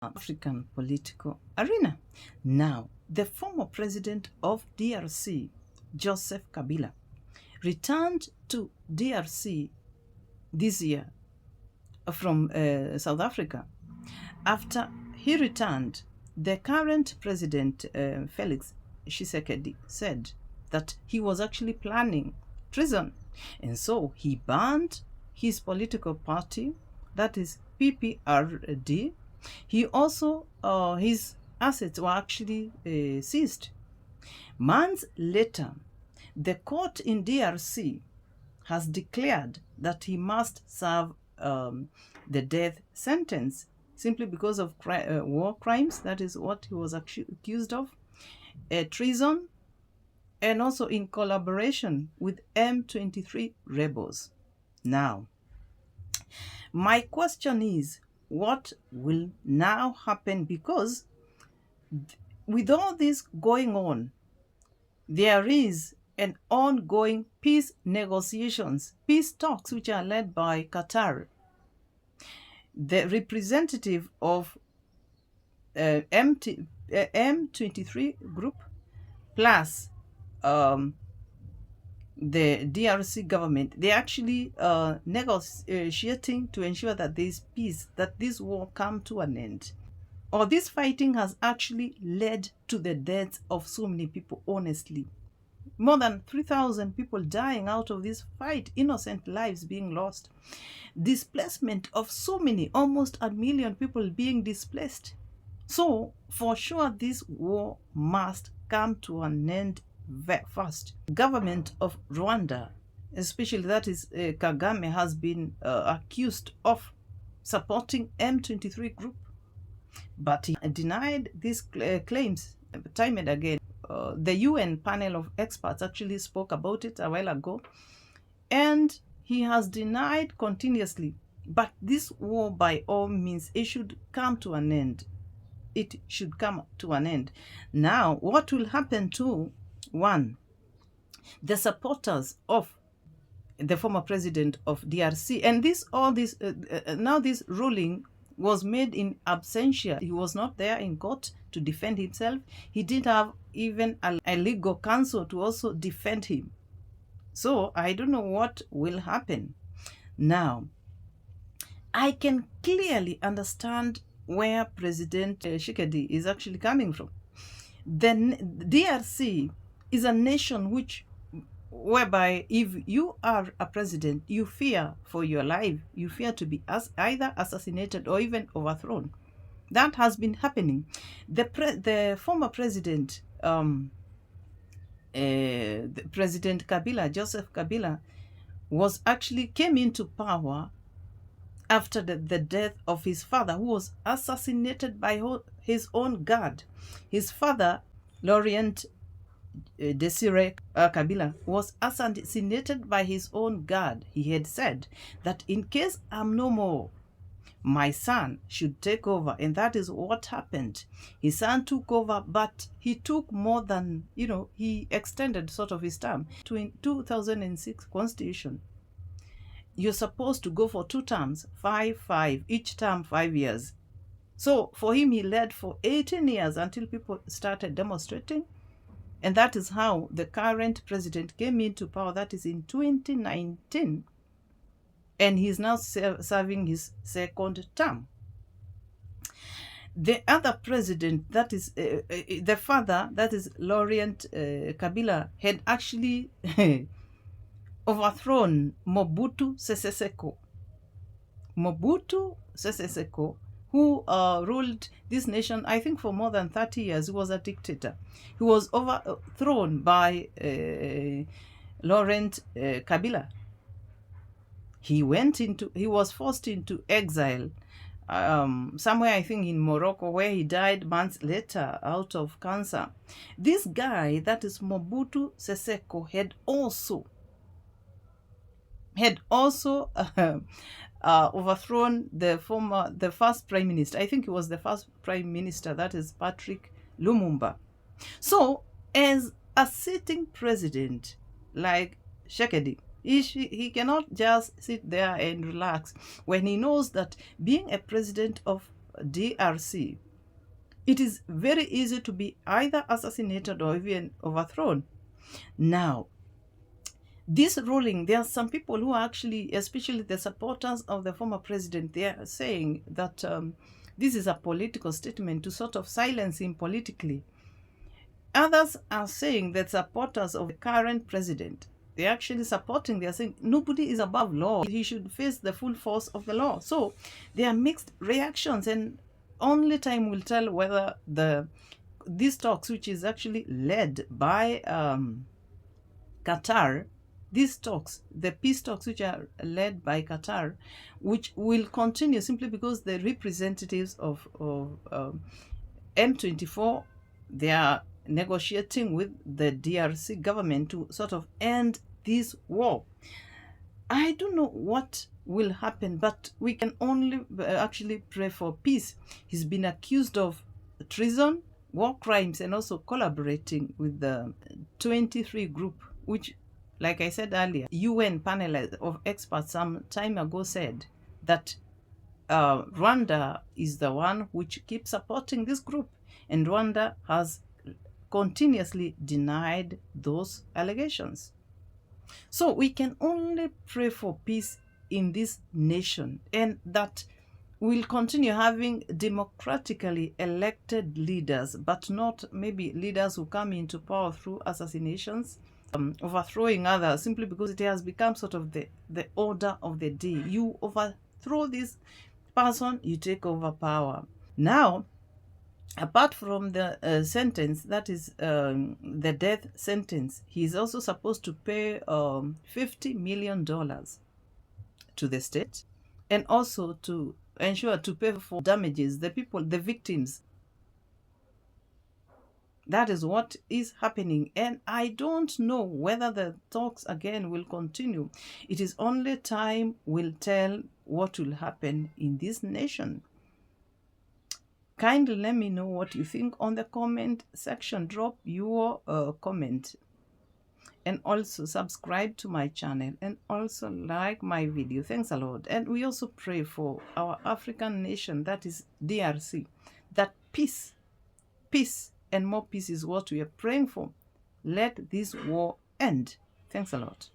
African political arena. Now, the former president of DRC, Joseph Kabila, returned to DRC this year from South Africa. After he returned, the current president, Felix Tshisekedi, said that he was actually planning treason. And so he banned his political party, that is PPRD. He also, his assets were actually seized. Months later, the court in DRC has declared that he must serve the death sentence simply because of war crimes. That is what he was accused of, treason, and also in collaboration with M23 rebels. Now, my question is, what will now happen? Because with all this going on, there is an ongoing peace negotiations, peace talks, which are led by Qatar. The representative of M23 group plus the DRC government, they're actually negotiating to ensure that there is peace, that this war come to an end. Or this fighting has actually led to the deaths of so many people, honestly. More than 3,000 people dying out of this fight, innocent lives being lost. Displacement of so many, almost 1 million people being displaced. So, for sure, this war must come to an end very fast. Government of Rwanda, especially that is Kagame, has been accused of supporting M23 group, but he denied these claims time and again. The UN panel of experts actually spoke about it a while ago, and he has denied continuously. But this war, by all means, it should come to an end. It should come to an end. Now, what will happen to, one, the supporters of the former president of DRC, and now this ruling was made in absentia. He was not there in court to defend himself. He didn't have even a legal counsel to also defend him. So I don't know what will happen. Now, I can clearly understand where President Tshisekedi is actually coming from. The DRC is a nation whereby if you are a president, you fear for your life. You fear to be either assassinated or even overthrown. That has been happening. The former president, President Kabila, Joseph Kabila, came into power after the death of his father, who was assassinated by his own guard. His father, Laurent Desire Kabila, was assassinated by his own guard. He had said that in case I'm no more, my son should take over, and that is what happened. His son took over, but he took more than, he extended sort of his term. In 2006 constitution, you're supposed to go for 2 terms, 5, each term 5 years. So for him, he led for 18 years until people started demonstrating. And that is how the current president came into power, that is in 2019. And he's now serving his 2nd term. The other president, that is the father, that is Laurent Kabila, had actually overthrown Mobutu Sese Seko. Mobutu Sese Seko, who ruled this nation, I think, for more than 30 years. He was a dictator. He was overthrown by Laurent Kabila. He was forced into exile somewhere, I think, in Morocco, where he died months later out of cancer. This guy, that is Mobutu Sese Seko, had also overthrown the first prime minister. I think he was the first prime minister, that is Patrick Lumumba. So, as a sitting president like Tshisekedi, he cannot just sit there and relax when he knows that being a president of DRC, it is very easy to be either assassinated or even overthrown. Now, this ruling, there are some people who are actually, especially the supporters of the former president, they are saying that this is a political statement to sort of silence him politically. Others are saying that supporters of the current president, they're actually supporting, they're saying nobody is above law. He should face the full force of the law. So there are mixed reactions, and only time will tell whether these talks, which is actually led by Qatar, these talks, the peace talks which are led by Qatar, which will continue simply because the representatives of M24, they are negotiating with the DRC government to sort of end this war. I don't know what will happen, but we can only actually pray for peace. He's been accused of treason, war crimes, and also collaborating with the 23 group, which, like I said earlier, UN panel of experts some time ago said that Rwanda is the one which keeps supporting this group, and Rwanda has continuously denied those allegations. So we can only pray for peace in this nation, and that we'll continue having democratically elected leaders, but not maybe leaders who come into power through assassinations, overthrowing others simply because it has become sort of the order of the day. You overthrow this person, you take over power. Now, apart from the sentence, that is the death sentence, he's also supposed to pay $50 million to the state, and also to ensure to pay for damages, the people, the victims. That is what is happening, and I don't know whether the talks again will continue. It is only time will tell what will happen in this nation. Kindly let me know what you think on the comment section. Drop your comment, and also subscribe to my channel, and also like my video. Thanks a lot. And we also pray for our African nation, that is DRC, that peace and more peace is what we are praying for. Let this war end. Thanks a lot.